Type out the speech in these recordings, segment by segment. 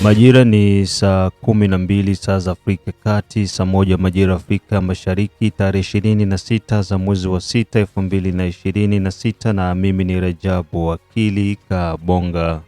Majira ni saa 12 saa za Afrika Kati, saa 1 majira Afrika Mashariki, tarehe 26 za mwezi wa 6 2026, na mimi ni Rajabu Wakili Kabonga.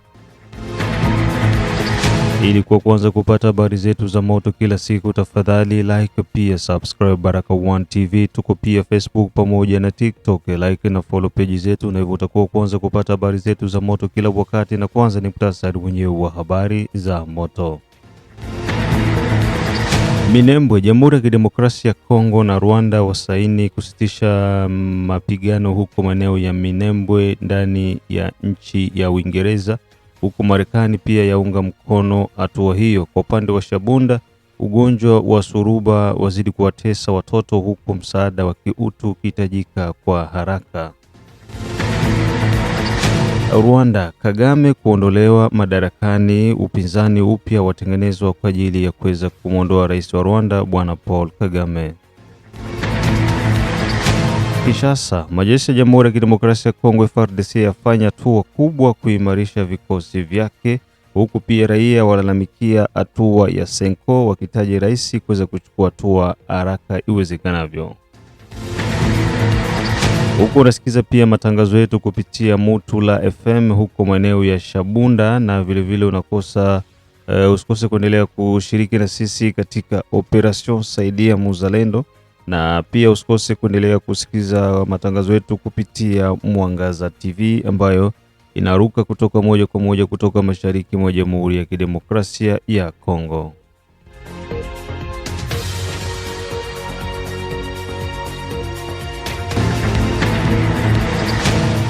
Ili kwa kwanza kupata habari zetu za moto kila siku, tafadhali like pia subscribe Baraka1 TV. Tuko pia Facebook pamoja na TikTok, like na follow page zetu, na hivyo utakuwa kwanza kupata habari zetu za moto kila wakati. Na kwanza ni muhtasari wenyewe wa habari za moto. Minembwe, Jamhuri ya Kidemokrasia ya Kongo na Rwanda wasaini kusitisha mapigano huko maeneo ya Minembwe ndani ya nchi ya Uingereza, huku Marekani pia yaunga mkono hatua hiyo. Kwa upande wa Shabunda, ugonjwa wa suruba wazidi kuwatesa watoto, huku msaada wa kiutu ukihitajika kwa haraka. Rwanda, Kagame kuondolewa madarakani, upinzani upya watengenezwa kwa ajili ya kuweza kumwondoa rais wa Rwanda Bwana Paul Kagame. Kinshasa, majeshi ya Jamhuri ya Kidemokrasia ya Kongo FARDC yafanya hatua kubwa kuimarisha vikosi vyake, huku pia raia walalamikia hatua ya Senko wakitaja rais kuweza kuchukua hatua haraka iwezekanavyo. Huku unasikiza pia matangazo yetu kupitia Mutula FM huko maeneo ya Shabunda, na vilevile usikose kuendelea kushiriki na sisi katika Operation Saidia Muzalendo, na pia usikose kuendelea kusikiza matangazo yetu kupitia Mwangaza TV ambayo inaruka kutoka moja kwa moja kutoka mashariki mwa Jamhuri ya Kidemokrasia ya Kongo.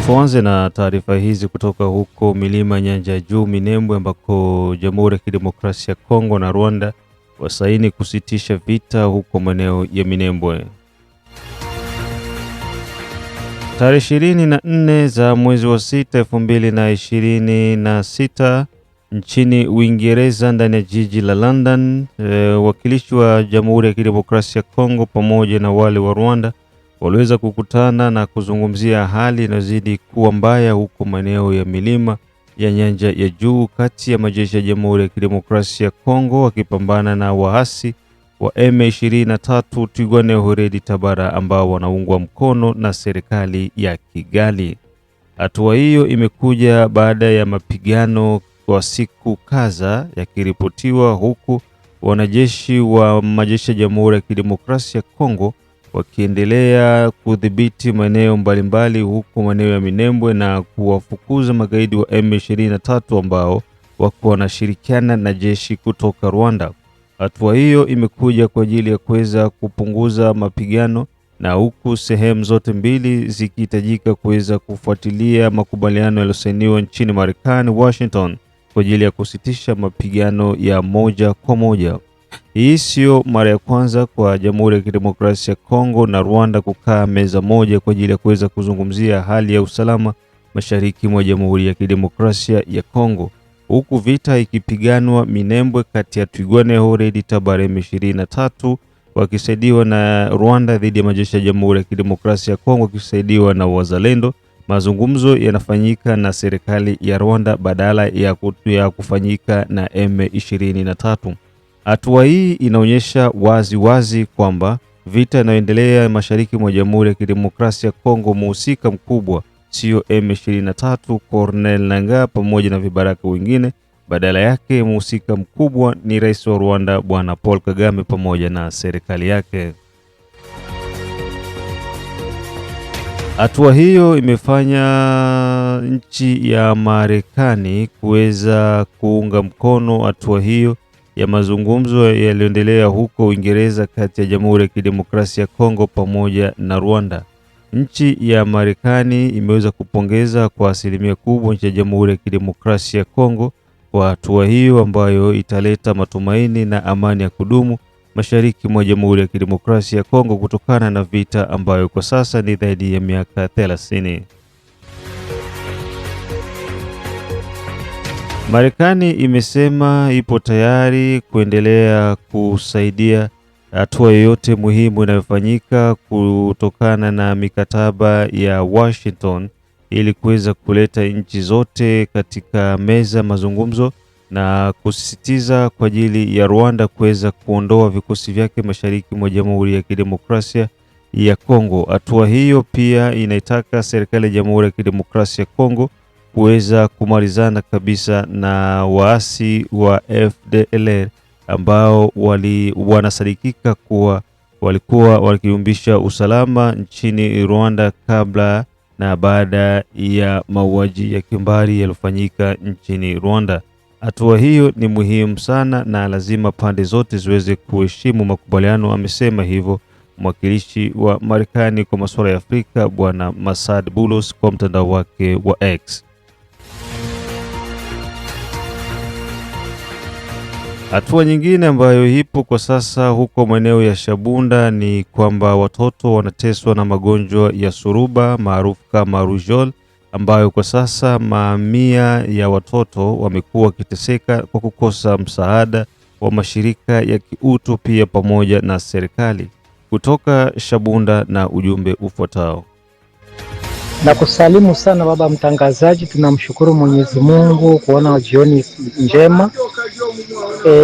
Tuanze na taarifa hizi kutoka huko milima Nyanja Juu Minembwe, ambako Jamhuri ya Kidemokrasia ya Kongo na Rwanda wasaini kusitisha vita huko maeneo ya Minembwe. Tarehe 24 za mwezi wa 6 2026 nchini Uingereza, ndani ya jiji la London, wakilishi wa Jamhuri ya Kidemokrasia ya Kongo pamoja na wale wa Rwanda waliweza kukutana na kuzungumzia hali inazidi kuwa mbaya huko maeneo ya milima ya Nyanja ya Juu, kati ya majeshi ya Jamhuri ya Kidemokrasia ya Kongo wakipambana na waasi wa M23 Twirwaneho Tabara ambao wanaungwa mkono na serikali ya Kigali. Hatua hiyo imekuja baada ya mapigano kwa siku kadhaa yakiripotiwa, huku wanajeshi wa majeshi ya Jamhuri ya Kidemokrasia ya Kongo wakiendelea kudhibiti maeneo mbalimbali huko maeneo ya Minembwe na kuwafukuza magaidi wa M23 ambao wako wanashirikiana na jeshi kutoka Rwanda. Hatua hiyo imekuja kwa ajili ya kuweza kupunguza mapigano, na huku sehemu zote mbili zikihitajika kuweza kufuatilia makubaliano yaliyosainiwa nchini Marekani, Washington, kwa ajili ya kusitisha mapigano ya moja kwa moja. Hii sio mara ya kwanza kwa Jamhuri ya Kidemokrasia ya Kongo na Rwanda kukaa meza moja kwa ajili ya kuweza kuzungumzia hali ya usalama mashariki mwa Jamhuri ya Kidemokrasia ya Kongo, huku vita ikipiganwa Minembwe kati ya Twirwaneho Tabara M23 wakisaidiwa na Rwanda dhidi ya majeshi ya Jamhuri ya Kidemokrasia ya Kongo wakisaidiwa na wazalendo. Mazungumzo yanafanyika na serikali ya Rwanda badala ya kufanyika na M23. Hatua hii inaonyesha wazi kwamba vita inayoendelea mashariki mwa Jamhuri ya Kidemokrasia ya Kongo, mhusika mkubwa sio M23, Corneille Nangaa pamoja na vibaraka wengine. Badala yake mhusika mkubwa ni rais wa Rwanda Bwana Paul Kagame pamoja na serikali yake. Hatua hiyo imefanya nchi ya Marekani kuweza kuunga mkono hatua hiyo ya mazungumzo yaliyoendelea huko Uingereza kati ya Jamhuri ya Kidemokrasia ya Kongo pamoja na Rwanda. Nchi ya Marekani imeweza kupongeza kwa asilimia kubwa nchi ya Jamhuri ya Kidemokrasia ya Kongo kwa hatua hiyo ambayo italeta matumaini na amani ya kudumu mashariki mwa Jamhuri ya Kidemokrasia ya Kongo kutokana na vita ambayo kwa sasa ni zaidi ya miaka 30. Marekani imesema ipo tayari kuendelea kusaidia hatua yoyote muhimu inayofanyika kutokana na mikataba ya Washington ili kuweza kuleta nchi zote katika meza mazungumzo na kusisitiza kwa ajili ya Rwanda kuweza kuondoa vikosi vyake mashariki mwa Jamhuri ya Kidemokrasia ya Kongo. Hatua hiyo pia inaitaka serikali ya Jamhuri ya Kidemokrasia ya Kongo kuweza kumalizana kabisa na waasi wa FDLR ambao wanasadikika kuwa walikuwa wakiumbisha usalama nchini Rwanda kabla na baada ya mauaji ya kimbari yaliyofanyika nchini Rwanda. Hatua hiyo ni muhimu sana na lazima pande zote ziweze kuheshimu makubaliano, amesema hivyo mwakilishi wa Marekani kwa masuala ya Afrika Bwana Masad Bulos kwa mtandao wake wa X. Hatua nyingine ambayo ipo kwa sasa huko maeneo ya Shabunda ni kwamba watoto wanateswa na magonjwa ya suruba maarufu kama rujol, ambayo kwa sasa mamia ya watoto wamekuwa wakiteseka kwa kukosa msaada wa mashirika ya kiutu pia pamoja na serikali. Kutoka Shabunda na ujumbe ufuatao. Na kusalimu sana baba mtangazaji, tunamshukuru Mwenyezi Mungu kuona jioni njema.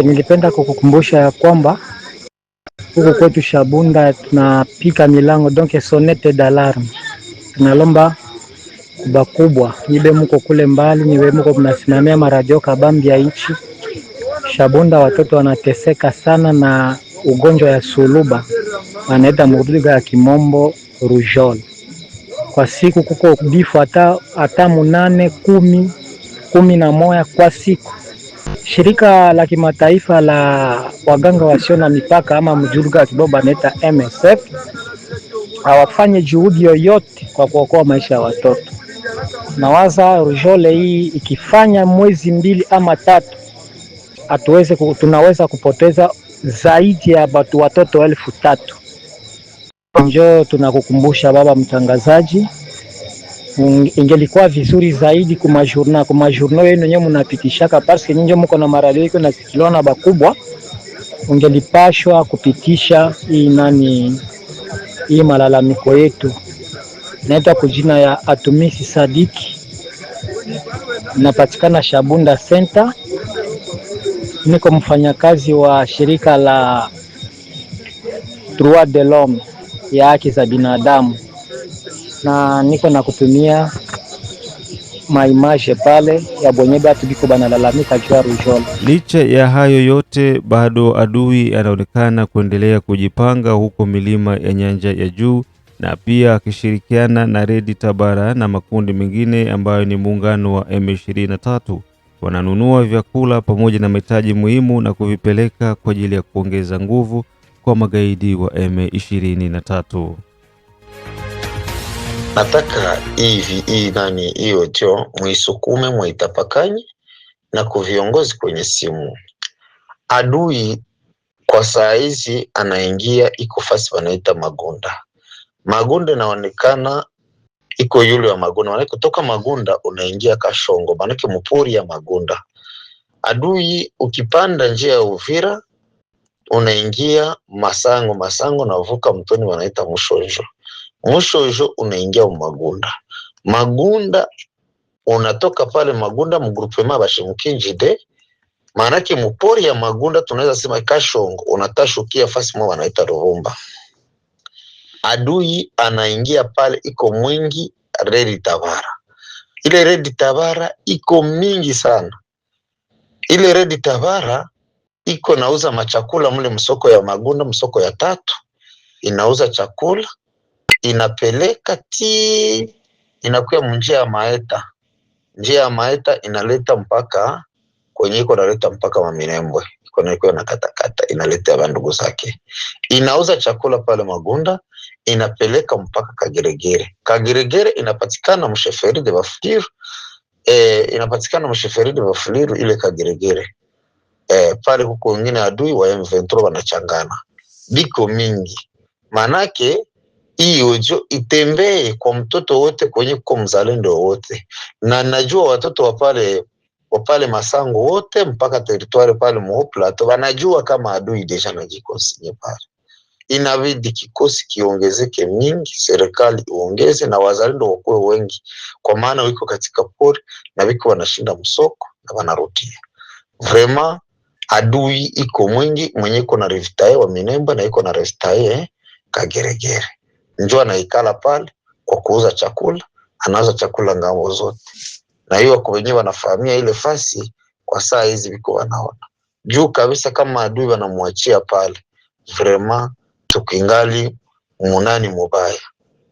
Ningependa kukukumbusha ya kwamba huko kwetu Shabunda tunapika milango donc sonnette d'alarme. Tunalomba kubwa nibe mko kule mbali, niwe mko mnasimamia maradio kabambi ya nchi. Shabunda watoto wanateseka sana na ugonjwa ya suluba, wanaita murdiga ya kimombo rougeole. Kwa siku kuko bifu hata 8, 10, 11 kwa siku. Shirika la kimataifa la waganga wasio na mipaka ama mjuluga kiboba anaita MSF hawafanye juhudi yoyote kwa kuokoa maisha ya watoto. Nawaza rougeole hii ikifanya mwezi 2 ama 3 tunaweza kupoteza zaidi ya watoto 3,000. Njoo tunakukumbusha baba mtangazaji, ingelikuwa vizuri zaidi kwa majournaux yenu nyenye mnapitishaka parce que nyinyi mko na maradio yako na sikiliona bakubwa, ungelipashwa kupitisha hii malalamiko yetu. Naita kwa jina ya Atumisi Sadiki, napatikana Shabunda Center. Niko mfanyakazi wa shirika la Droit de l'Homme ya haki za binadamu, na niko na kutumia maimage pale ya bonyeba tubiko banalalamika juu ya rougeole. Licha ya hayo yote, bado adui anaonekana kuendelea kujipanga huko milima ya Nyanja ya Juu, na pia akishirikiana na Red Tabara na makundi mengine ambayo ni muungano wa M23 wananunua vyakula pamoja na mahitaji muhimu na kuvipeleka kwa ajili ya kuongeza nguvu kwa magaidi wa M23. Nataka hiyo jo muisukume muitapakanye na kuviongozi kwenye simu. Adui kwa saa hizi anaingia iko fasi wanaita Magunda. Magunda inaonekana iko yule wa Magunda. Manake kutoka Magunda unaingia Kashongo, manake mpori ya Magunda. Adui ukipanda njia ya Uvira unaingia Masango na uvuka mtoni wanaita Mushojo unaingia Magunda. Magunda unatoka pale Magunda mgrupema Bashimukinjide, manake mpori ya Magunda tunaweza sema Kashongo unatashukia fasi mwa wanaita Ruvumba. Adui anaingia pale iko mwingi Red Tabara. Ile Red Tabara iko mingi sana. Ile Red Tabara iko nauza machakula mle msoko ya Magunda, msoko ya 3. Inauza chakula, inapeleka inakuwa njia ya Maeta. Njia ya Maeta inaleta mpaka kwenye iko naleta mpaka Maminembwe. Iko na katakata inaleta bandugu zake. Inauza chakula pale Magunda, inapeleka mpaka Kageregere. Kageregere inapatikana msheferi de Bafuliru. Inapatikana msheferi de Bafuliru ile Kageregere. Pale huko wengine adui wa M23 wanachangana. Biko mingi. Manake hiyo jo itembee kwa mtoto wote kwenye kwa mzalendo wote. Na najua watoto wa pale Masango wote mpaka territoire pale Plateau wanajua kama adui deja na jikosi pale. Inabidi kikosi kiongezeke mingi, serikali iongeze na wazalendo wakuwe wengi, kwa maana wiko katika pori na wiko wanashinda msoko na wanarudia. Vraiment adui iko mwingi, mwenye iko na revitae wa Minembwe na iko na revitae Kageregere, njoo anaikala pale kwa kuuza chakula, anauza chakula ngambo zote, na hiyo kwa wenyewe wanafahamia ile fasi kwa saa hizi biko wanaona juu kabisa kama adui wanamwachia pale. Vraiment tukingali munani mubaya,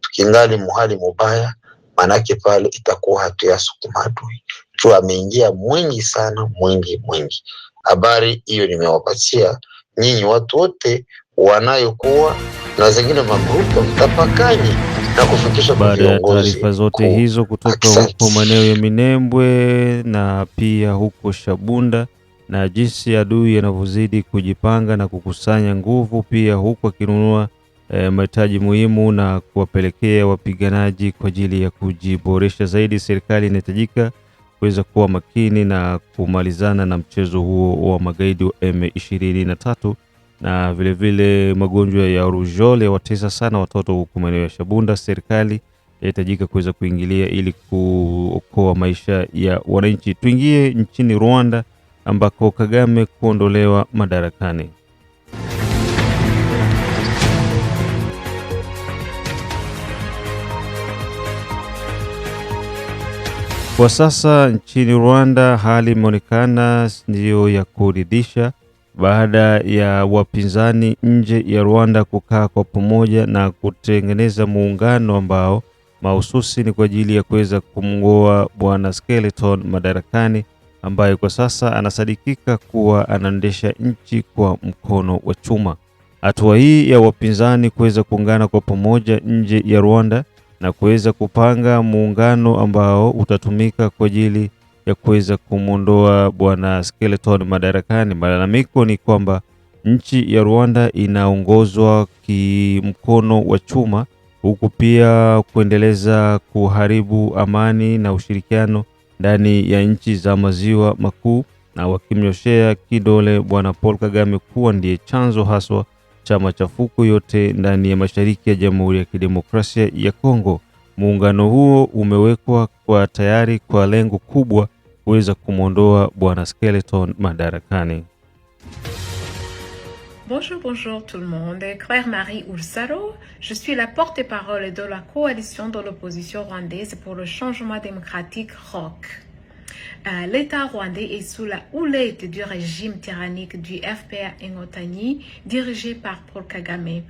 tukingali muhali mubaya, manake pale itakuwa hatuyasukuma adui juu ameingia mwingi sana, mwingi. Habari hiyo nimewapatia nyinyi watu wote wanayokuwa na zingine magrupu mtapakani na kufikisha kwa viongozi. Baada ya taarifa zote hizo kutoka huko maeneo ya Minembwe na pia huko Shabunda, na jinsi adui yanavyozidi kujipanga na kukusanya nguvu, pia huko akinunua mahitaji muhimu na kuwapelekea wapiganaji kwa ajili ya kujiboresha zaidi, serikali inahitajika kuweza kuwa makini na kumalizana na mchezo huo wa magaidi wa M23. Na vile vile magonjwa ya rujole watesa sana watoto huko maeneo ya Shabunda. Serikali inahitajika kuweza kuingilia ili kuokoa maisha ya wananchi. Tuingie nchini Rwanda ambako Kagame kuondolewa madarakani. Kwa sasa nchini Rwanda hali imeonekana ndiyo ya kuridhisha baada ya wapinzani nje ya Rwanda kukaa kwa pamoja na kutengeneza muungano ambao mahususi ni kwa ajili ya kuweza kumngoa bwana Skeleton madarakani, ambaye kwa sasa anasadikika kuwa anaendesha nchi kwa mkono wa chuma. Hatua hii ya wapinzani kuweza kuungana kwa pamoja nje ya Rwanda na kuweza kupanga muungano ambao utatumika kwa ajili ya kuweza kumondoa bwana Skeleton madarakani. Malalamiko ni kwamba nchi ya Rwanda inaongozwa kimkono wa chuma, huku pia kuendeleza kuharibu amani na ushirikiano ndani ya nchi za maziwa makuu, na wakimnyoshea kidole bwana Paul Kagame kuwa ndiye chanzo haswa cha machafuko yote ndani ya mashariki ya Jamhuri ya Kidemokrasia ya Kongo. Muungano huo umewekwa kwa tayari kwa lengo kubwa kuweza kumondoa bwana Skeleton madarakani. Bonjour tout le monde, Claire Marie Oursaro. Je suis la porte-parole de la coalition de l'opposition rwandaise pour le changement démocratique ROC. L'État rwandais est sous la houlette du régime tyrannique du FPR Inkotanyi, dirigé par Paul Kagame.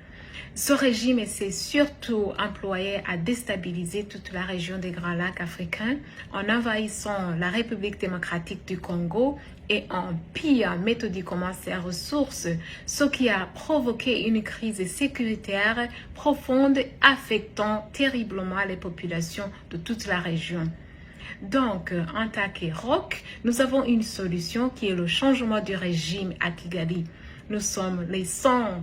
Ce régime s'est surtout employé à déstabiliser toute la région des Grands Lacs africains en envahissant la République démocratique du Congo et en pillant méthodiquement ses ressources, ce qui a provoqué une crise sécuritaire profonde affectant terriblement les populations de toute la région. Donc, en tant que ROC, nous avons une solution qui est le changement du régime à Kigali. Nous sommes les 100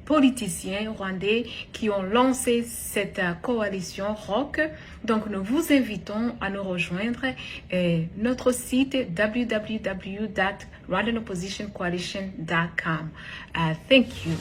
politiciens rwandais qui ont lancé cette coalition ROC. Donc, nous vous invitons à nous rejoindre notre site www.rwandanoppositioncoalition.com. Thank you.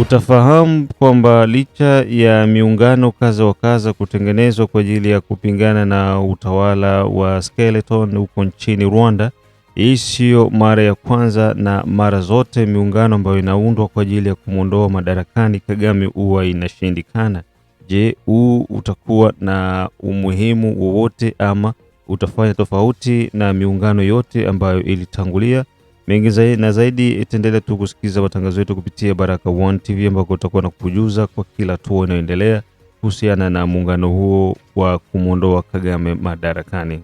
Utafahamu kwamba licha ya miungano kaza wa kaza kutengenezwa kwa ajili ya kupingana na utawala wa Skeleton huko nchini Rwanda, hii sio mara ya kwanza, na mara zote miungano ambayo inaundwa kwa ajili ya kumondoa madarakani Kagame huwa inashindikana. Je, huu utakuwa na umuhimu wowote ama utafanya tofauti na miungano yote ambayo ilitangulia? Mengi zaidi itaendelea tu kusikiza matangazo yetu kupitia Baraka1 TV, ambako utakuwa na kujuza kwa kila hatua inayoendelea kuhusiana na muungano huo wa kumondoa Kagame madarakani.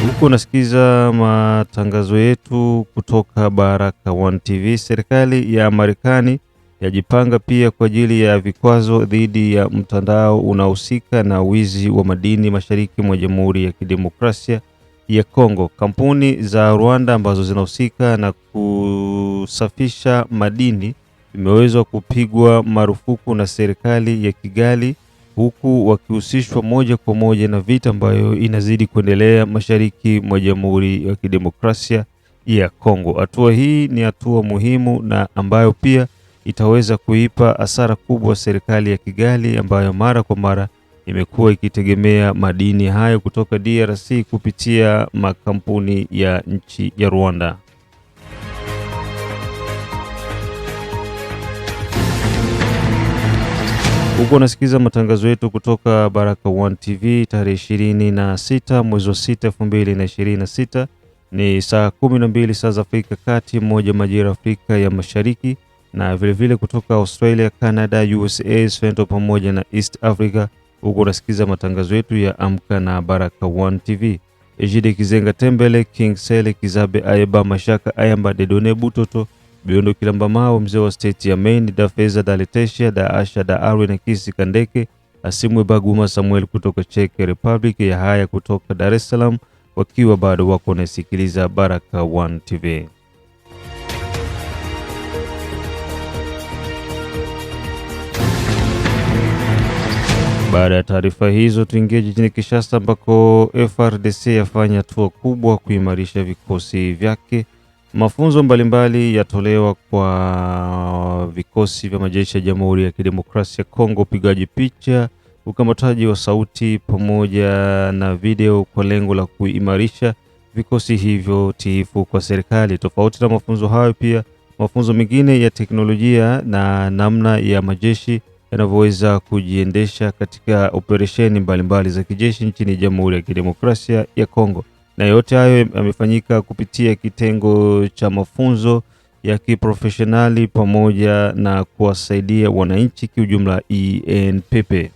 Huko nasikiza matangazo yetu kutoka Baraka1 TV. Serikali ya Marekani yajipanga pia kwa ajili ya vikwazo dhidi ya mtandao unahusika na wizi wa madini mashariki mwa Jamhuri ya Kidemokrasia ya Kongo. Kampuni za Rwanda ambazo zinahusika na kusafisha madini zimeweza kupigwa marufuku na serikali ya Kigali, huku wakihusishwa moja kwa moja na vita ambayo inazidi kuendelea mashariki mwa Jamhuri ya Kidemokrasia ya Kongo. Hatua hii ni hatua muhimu na ambayo pia itaweza kuipa hasara kubwa serikali ya Kigali, ambayo mara kwa mara imekuwa ikitegemea madini hayo kutoka DRC kupitia makampuni ya nchi ya Rwanda. Huko unasikiza matangazo yetu kutoka Baraka One TV tarehe 26 mwezi wa 6 2026. Ni saa 12 saa za Afrika Kati, moja majira Afrika ya Mashariki, na vile kutoka Australia, Canada, USA, Central pamoja na East Africa. Huko unasikiza matangazo yetu ya Amka na Baraka One TV. Ejide Kizenga Tembele, King Sele Kizabe Ayeba Mashaka Ayamba Dedone Butoto Biondo Kilamba Mao, mzee wa state ya Maine, da Feza da Letesha da Asha da Arwe na Kisi Kandeke, Asimwe Baguma Samuel kutoka Czech Republic, ya haya kutoka Dar es Salaam, wakiwa bado wako nasikiliza Baraka One TV. Baada ya taarifa hizo, tuingie jijini Kinshasa ambako FRDC yafanya hatua kubwa kuimarisha vikosi vyake. Mafunzo mbalimbali yatolewa kwa vikosi vya majeshi ya Jamhuri ya Kidemokrasia ya Kongo, upigaji picha, ukamataji wa sauti pamoja na video kwa lengo la kuimarisha vikosi hivyo tiifu kwa serikali. Tofauti na mafunzo hayo, pia mafunzo mengine ya teknolojia na namna ya majeshi yanavyoweza kujiendesha katika operesheni mbalimbali za kijeshi nchini Jamhuri ya Kidemokrasia ya Kongo. Na yote hayo yamefanyika kupitia kitengo cha mafunzo ya kiprofessionali pamoja na kuwasaidia wananchi kiujumla, ENPP.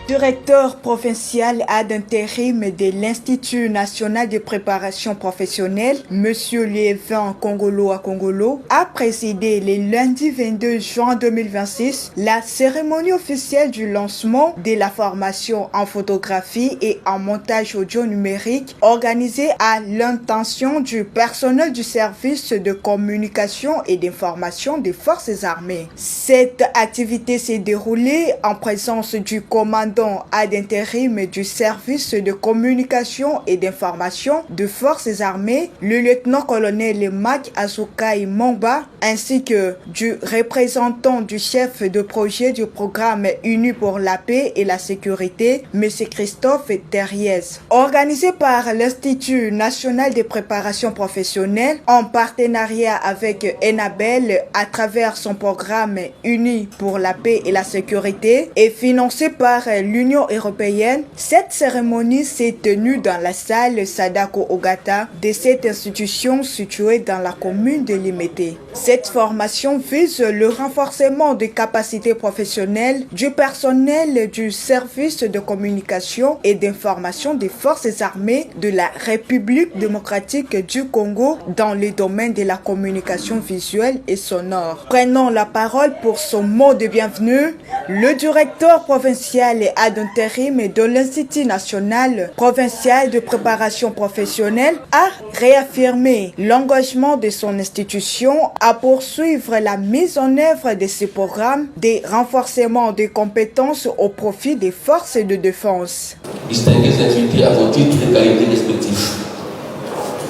Directeur provincial ad intérim de l'Institut national de préparation professionnelle, Monsieur Liévin Kongolo Akongolo, a présidé le lundi 22 juin 2026 la cérémonie officielle du lancement de la formation en photographie et en montage audio numérique organisée à l'intention du personnel du service de communication et d'information des forces armées. Cette activité s'est déroulée en présence du commandant ad intérim du service de communication et d'information de forces armées, le lieutenant-colonel Mac Azukai Momba, ainsi que du représentant du chef de projet du programme Uni pour la paix et la sécurité, M. Christophe Terriez. Organisé par l'Institut national de préparation professionnelle en partenariat avec Enabel à travers son programme Uni pour la paix et la sécurité et financé par l'Union européenne, cette cérémonie s'est tenue dans la salle Sadako Ogata de cette institution située dans la commune de Limete. Cette formation vise le renforcement des capacités professionnelles du personnel du service de communication et d'information des forces armées de la République démocratique du Congo dans le domaine de la communication visuelle et sonore. Prenons la parole pour son mot de bienvenue, le directeur provincial ad intérim de l'Institut national provincial de préparation professionnelle a réaffirmé l'engagement de son institution à poursuivre la mise en œuvre de ce programme de renforcement des compétences au profit des forces de défense. Distingués invités à vos titres et qualités respectifs,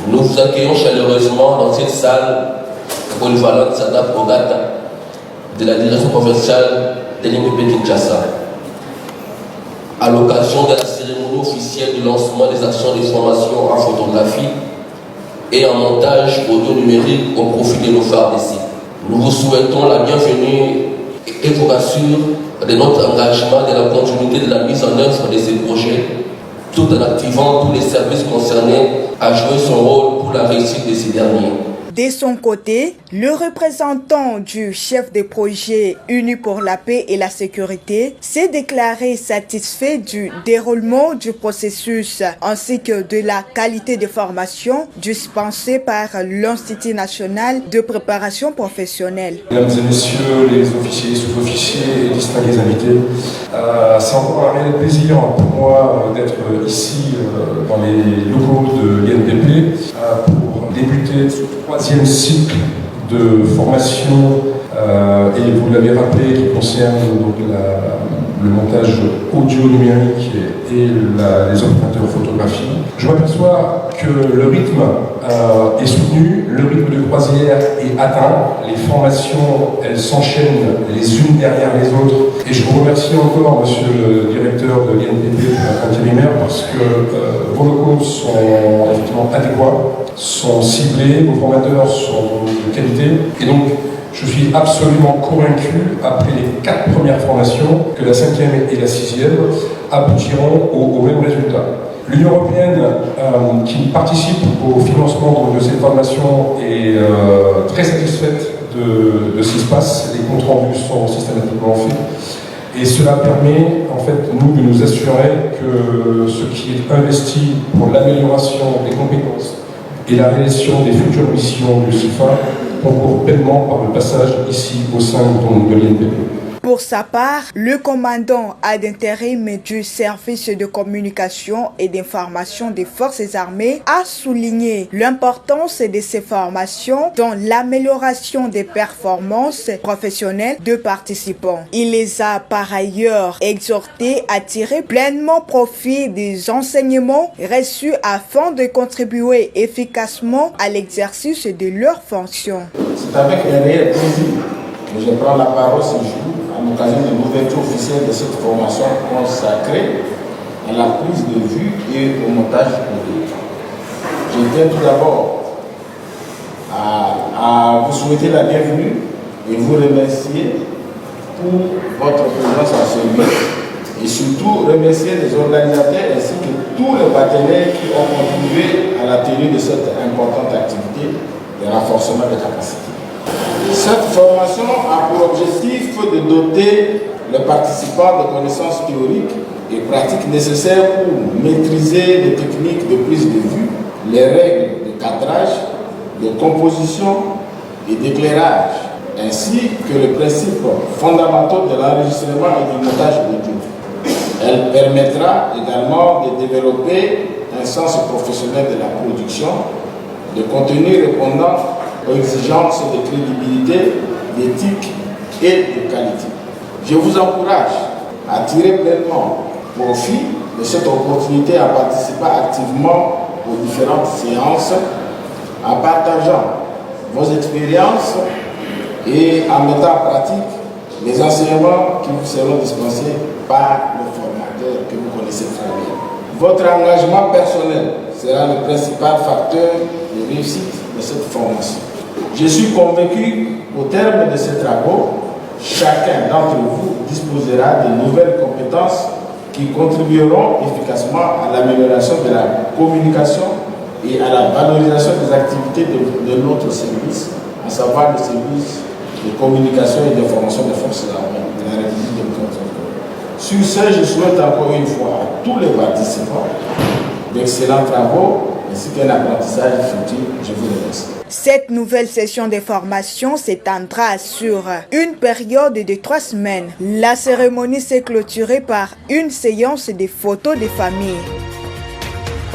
nous vous accueillons chaleureusement dans cette salle polyvalente Sadako Ogata de la direction provinciale de l'INPP Kinshasa, à l'occasion de la cérémonie officielle du lancement des actions de formation en photographie et en montage audio numérique au profit de nos FARDC. Nous vous souhaitons la bienvenue et vous rassure de notre engagement de la continuité de la mise en œuvre de ces projets, tout en activant tous les services concernés à jouer son rôle pour la réussite de ces derniers. De son côté, le représentant du chef de projet Uni pour la paix et la sécurité s'est déclaré satisfait du déroulement du processus ainsi que de la qualité de formation dispensée par l'Institut national de préparation professionnelle. Mesdames et messieurs les officiers, sous-officiers et distingués invités, c'est encore un réel plaisir pour moi d'être ici dans les locaux de l'INPP pour débuter ce troisième cycle de formation et vous l'avez rappelé qui concerne donc le montage audio numérique et les ordinateurs photographie, je m'aperçois que le rythme est soutenu, le rythme de croisière est atteint, les formations, elles s'enchaînent les unes derrière les autres. Et je vous remercie encore, monsieur le directeur de l'INPP intérimaire, parce que vos locaux sont effectivement adéquats, sont ciblés, vos formateurs sont de qualité. Et donc, je suis absolument convaincu, après les 4 premières formations, que la 5e et la 6e aboutiront au même résultat. L'Union européenne, qui participe au financement de ces formations, est très satisfaite de ce qui se passe. Les comptes rendus sont systématiquement faits. Et cela permet, en fait, nous, de nous assurer que ce qui est investi pour l'amélioration des compétences et la réalisation des futures missions du CIFA concourt pleinement par le passage ici au sein de l'INPP. Pour sa part, le commandant ad intérim du service de communication et d'information des forces armées a souligné l'importance de ces formations dans l'amélioration des performances professionnelles de participants. Il les a par ailleurs exhortés à tirer pleinement profit des enseignements reçus afin de contribuer efficacement à l'exercice de leurs fonctions. C'est avec un réel plaisir que je prends la parole ce jour à l'occasion de l'ouverture officielle de cette formation consacrée à la prise de vue et au montage vidéo. Je tiens tout d'abord à vous souhaiter la bienvenue et vous remercier pour votre présence à ce lieu et surtout remercier les organisateurs ainsi que tous les partenaires qui ont contribué à la tenue de cette importante activité de renforcement des capacités. Cette formation a pour objectif de doter les participants de connaissances théoriques et pratiques nécessaires pour maîtriser les techniques de prise de vue, les règles de cadrage, de composition et d'éclairage, ainsi que les principes fondamentaux de l'enregistrement et du montage audio. Elle permettra également de développer un sens professionnel de la production, de contenu répondant aux exigences de crédibilité, d'éthique et de qualité. Je vous encourage à tirer pleinement profit de cette opportunité en participant activement aux différentes séances, en partageant vos expériences et en mettant en pratique les enseignements qui vous seront dispensés par le formateur que vous connaissez très bien. Votre engagement personnel sera le principal facteur de réussite de cette formation. Je suis convaincu qu'au terme de ces travaux, chacun d'entre vous disposera de nouvelles compétences qui contribueront efficacement à l'amélioration de la communication et à la valorisation des activités de notre service, à savoir le service de communication et d'information des forces armées de la République démocratique du Congo. Sur ce, je souhaite encore une fois à tous les participants d'excellents travaux ainsi qu'un apprentissage futur. Je vous remercie. Cette nouvelle session de formation s'étendra sur une période de 3 semaines. La cérémonie s'est clôturée par une séance de photos de famille.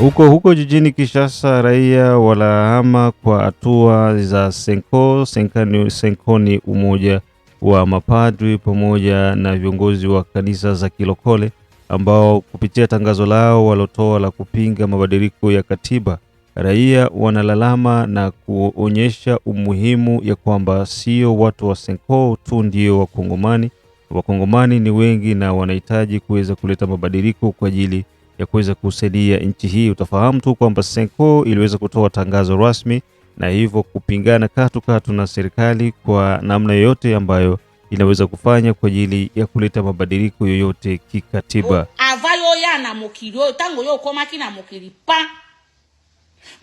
Huko jijini Kinshasa, raia walahama kwa hatua za Senko ni umoja wa mapadri pamoja na viongozi wa kanisa za kilokole ambao kupitia tangazo lao walotoa la kupinga mabadiliko ya katiba, raia wanalalama na kuonyesha umuhimu ya kwamba sio watu wa Senko tu ndio Wakongomani. Wakongomani ni wengi na wanahitaji kuweza kuleta mabadiliko kwa ajili ya kuweza kusaidia nchi hii. Utafahamu tu kwamba Senko iliweza kutoa tangazo rasmi na hivyo kupingana katu na serikali kwa namna yoyote ambayo inaweza kufanya kwa ajili ya kuleta mabadiliko yoyote kikatiba. Avayo ya na mokili tango yo komaki na mokili pa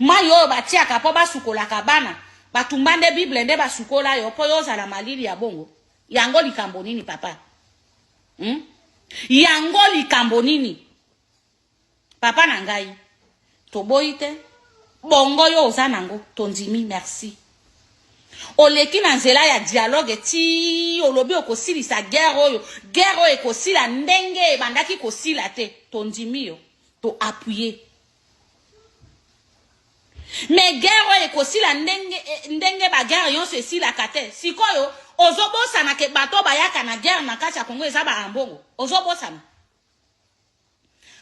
mayo batia kapo basukola kabana batumbande bible nde basukola yo po yo za la malili ya bongo yango likambo nini papa yango likambo nini papa na ngai toboite bongo yo za nango tondimi merci oleki na nzela ya dialogue ti olobi okosilisa guerre oyo ekosila ndenge ebandaki kosila te tondimi yo to appuyer mais guerre ekosila ndenge ba guerre yonso esila kate sikoyo ozobosana ke bato bayaka na guerre na kati ya Congo ezaba ambongo ozobosana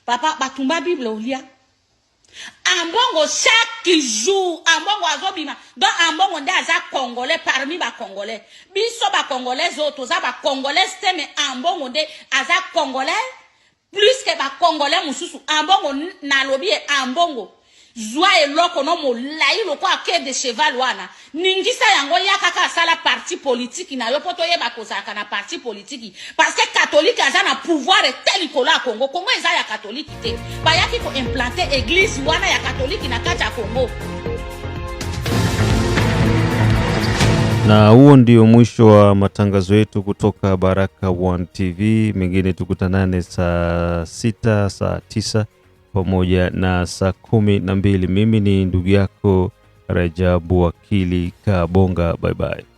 papa batumba Bible olia ambongo chaque jour ambongo azobima donc ambongo nde aza congolais parmi ba congolais biso ba congolais autres za ba congolais te mais ambongo nde aza congolais plus que ba congolais mususu ambongo na lobi ambongo zwa eloko no molai loko ake de cheval wana ningisa yango yakaka sala parti politique na yo poto yeba kozaka na parti politique parce que catholique aza na pouvoir tel kola Congo Congo eza ya catholique te bayaki ko implanter église wana ya catholique na kati ya Congo. Na huo ndio mwisho wa matangazo yetu kutoka Baraka One TV. Mengine tukutanane saa 6, saa 9 pamoja na saa 12. Mimi ni ndugu yako Rajabu Wakili Kabonga. Bye bye.